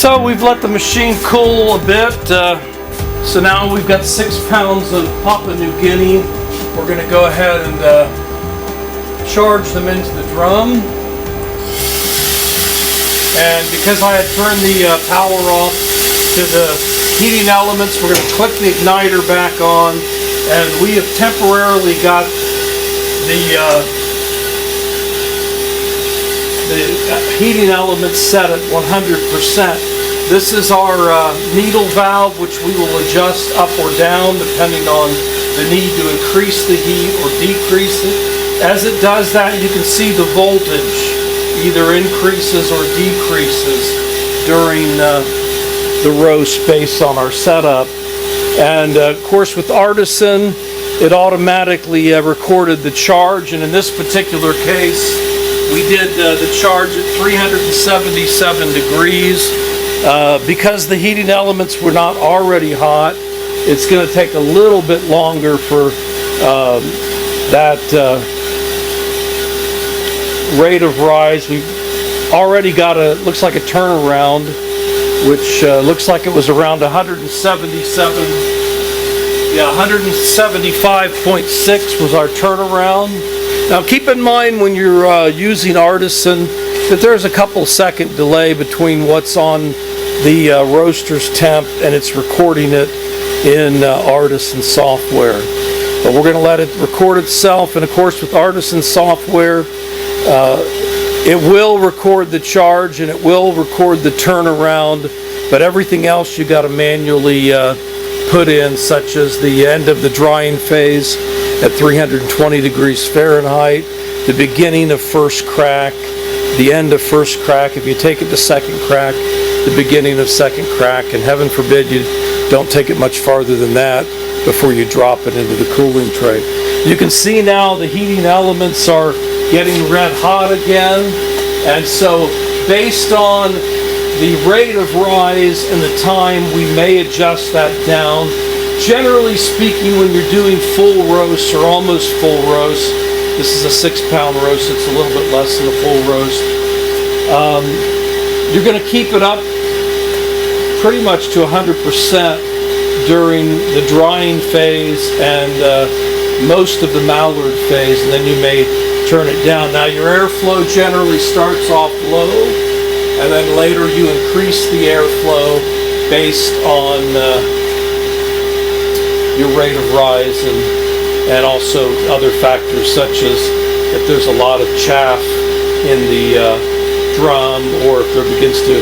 So we've let the machine cool a bit. So now we've got 6 pounds of Papua New Guinea. We're going to go ahead and charge them into the drum. And because I had turned the power off to the heating elements, we're going to click the igniter back on, and we have temporarily got the heating elements set at 100%. This is our needle valve, which we will adjust up or down depending on the need to increase the heat or decrease it. As it does that, you can see the voltage either increases or decreases during the roast based on our setup. And of course with Artisan, it automatically recorded the charge, and in this particular case we did the charge at 377 degrees. Because the heating elements were not already hot, it's going to take a little bit longer for that rate of rise. We've already got looks like a turnaround, which looks like it was around 177. Yeah, 175.6 was our turnaround. Now keep in mind when you're using Artisan that there's a couple second delay between what's on the roaster's temp and it's recording it in Artisan software. But we're going to let it record itself, and of course with Artisan software it will record the charge and it will record the turnaround, but everything else you got to manually put in, such as the end of the drying phase at 320 degrees Fahrenheit, the beginning of first crack, the end of first crack, if you take it to second crack, the beginning of second crack, and heaven forbid you don't take it much farther than that before you drop it into the cooling tray. You can see now the heating elements are getting red hot again, and so based on the rate of rise and the time, we may adjust that down. Generally speaking, when you're doing full roast or almost full roast, this is a 6 pound roast, it's a little bit less than a full roast, you're going to keep it up pretty much to 100% during the drying phase and most of the mallard phase, and then you may turn it down. Now your airflow generally starts off low, and then later you increase the airflow based on your rate of rise and also other factors, such as if there's a lot of chaff in the drum, or if there begins to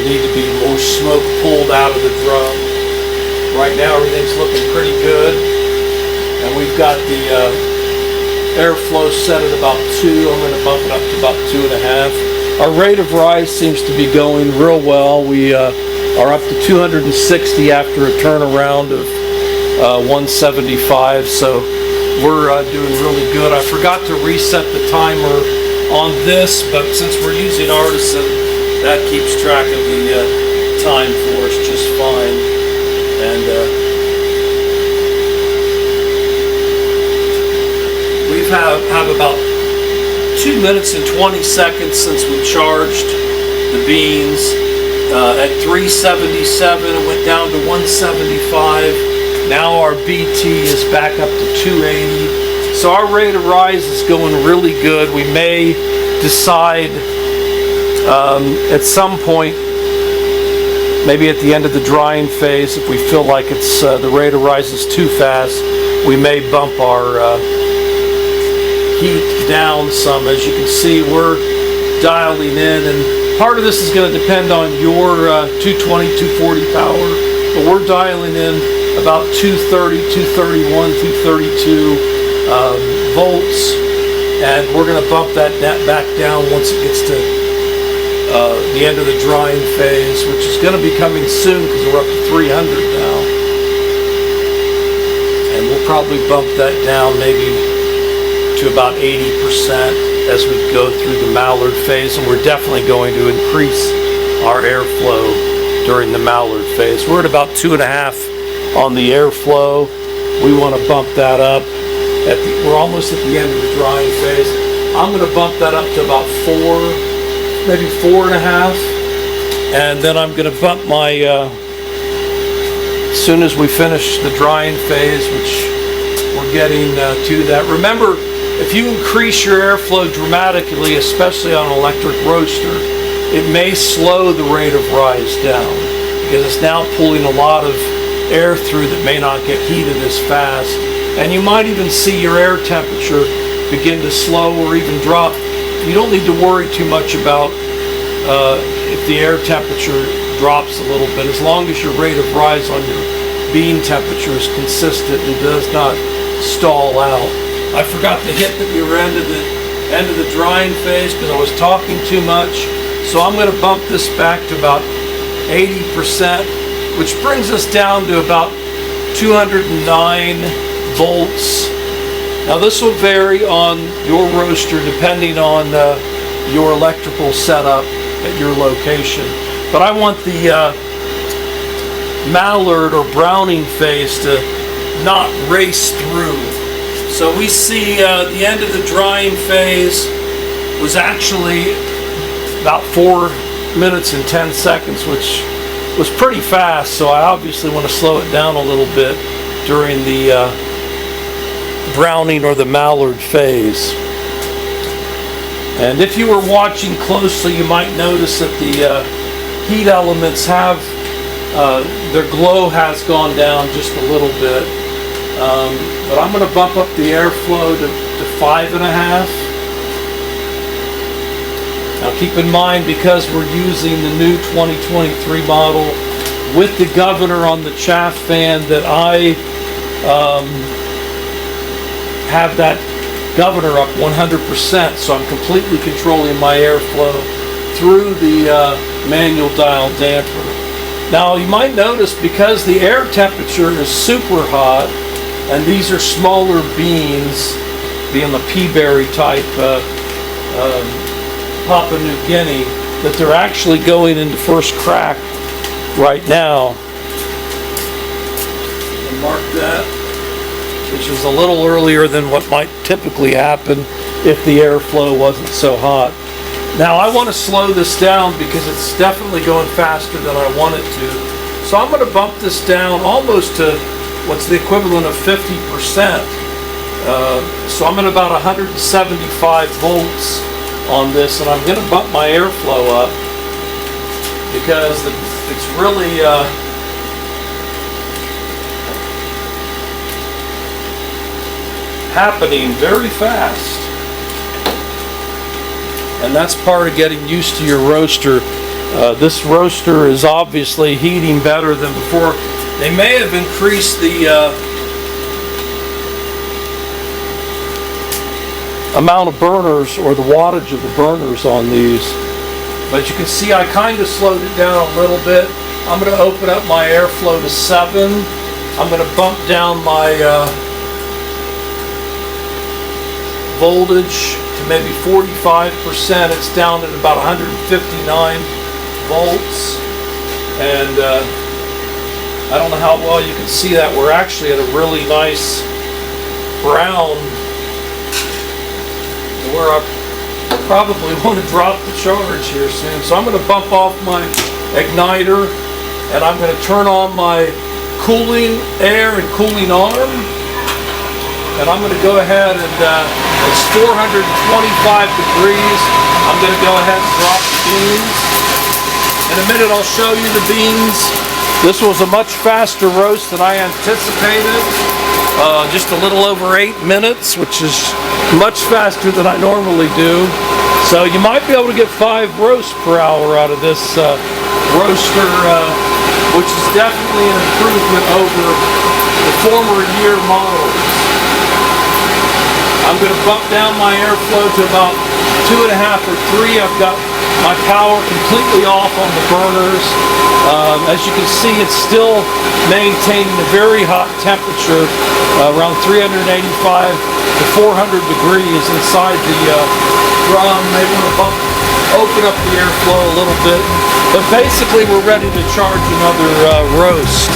need to be more smoke pulled out of the drum. Right now everything's looking pretty good, and we've got the airflow set at about 2. I'm going to bump it up to about 2.5. Our rate of rise seems to be going real well. We are up to 260 after a turnaround of 175, so we're doing really good. I forgot to reset the timer on this, but since we're using Artisan, that keeps track of the time for us just fine. And we've have about 2 minutes and 20 seconds since we charged the beans at 377. It went down to 175. Now our BT is back up to 280. So our rate of rise is going really good. We may decide at some point, maybe at the end of the drying phase, if we feel like it's the rate of rise is too fast, we may bump our heat down some. As you can see, we're dialing in, and part of this is going to depend on your 220, 240 power, but we're dialing in about 230, 231, 232 volts, and we're going to bump that back down once it gets to the end of the drying phase, which is going to be coming soon because we're up to 300 now, and we'll probably bump that down maybe to about 80% as we go through the mallard phase, and we're definitely going to increase our airflow during the mallard phase. We're at about 2.5 on the airflow. We want to bump that up. We're almost at the end of the drying phase. I'm going to bump that up to about 4, maybe 4.5, And then I'm going to bump my, as soon as we finish the drying phase, which we're getting to that. Remember, if you increase your airflow dramatically, especially on an electric roaster, it may slow the rate of rise down because it's now pulling a lot of air through that may not get heated as fast. And you might even see your air temperature begin to slow or even drop. You don't need to worry too much about if the air temperature drops a little bit, as long as your rate of rise on your bean temperature is consistent and does not stall out. I forgot to hit that we were end of the drying phase because I was talking too much. So I'm going to bump this back to about 80%, which brings us down to about 209 volts. Now this will vary on your roaster depending on your electrical setup at your location. But I want the mallard or browning phase to not race through. So we see the end of the drying phase was actually about 4 minutes and 10 seconds, which was pretty fast. So I obviously want to slow it down a little bit during the browning or the mallard phase. And if you were watching closely, you might notice that the heat elements have, their glow has gone down just a little bit. But I'm going to bump up the airflow to 5.5. Now keep in mind, because we're using the new 2023 model with the governor on the chaff fan, that I have that governor up 100%, so I'm completely controlling my airflow through the manual dial damper. Now you might notice, because the air temperature is super hot, and these are smaller beans, being the peaberry type Papua New Guinea, that they're actually going into first crack right now. I'll mark that, which is a little earlier than what might typically happen if the airflow wasn't so hot. Now I want to slow this down because it's definitely going faster than I want it to. So I'm going to bump this down almost to what's the equivalent of 50%. So I'm at about 175 volts on this, and I'm going to bump my airflow up because it's really happening very fast. And that's part of getting used to your roaster. This roaster is obviously heating better than before. They may have increased the amount of burners or the wattage of the burners on these. But you can see I kind of slowed it down a little bit. I'm going to open up my airflow to 7. I'm going to bump down my voltage to maybe 45%. It's down at about 159 volts. And I don't know how well you can see that. We're actually at a really nice brown, where I probably want to drop the charge here soon. So I'm going to bump off my igniter, and I'm going to turn on my cooling air and cooling arm, and I'm going to go ahead and it's 425 degrees. I'm going to go ahead and drop the beans. In a minute I'll show you the beans. This was a much faster roast than I anticipated. Just a little over 8 minutes, which is much faster than I normally do. So you might be able to get 5 roasts per hour out of this roaster, which is definitely an improvement over the former year models. I'm going to bump down my airflow to about 2.5 or 3. I've got my power completely off on the burners. As you can see, it's still maintaining a very hot temperature, around 385 to 400 degrees inside the drum. Maybe want to open up the airflow a little bit. But basically, we're ready to charge another roast.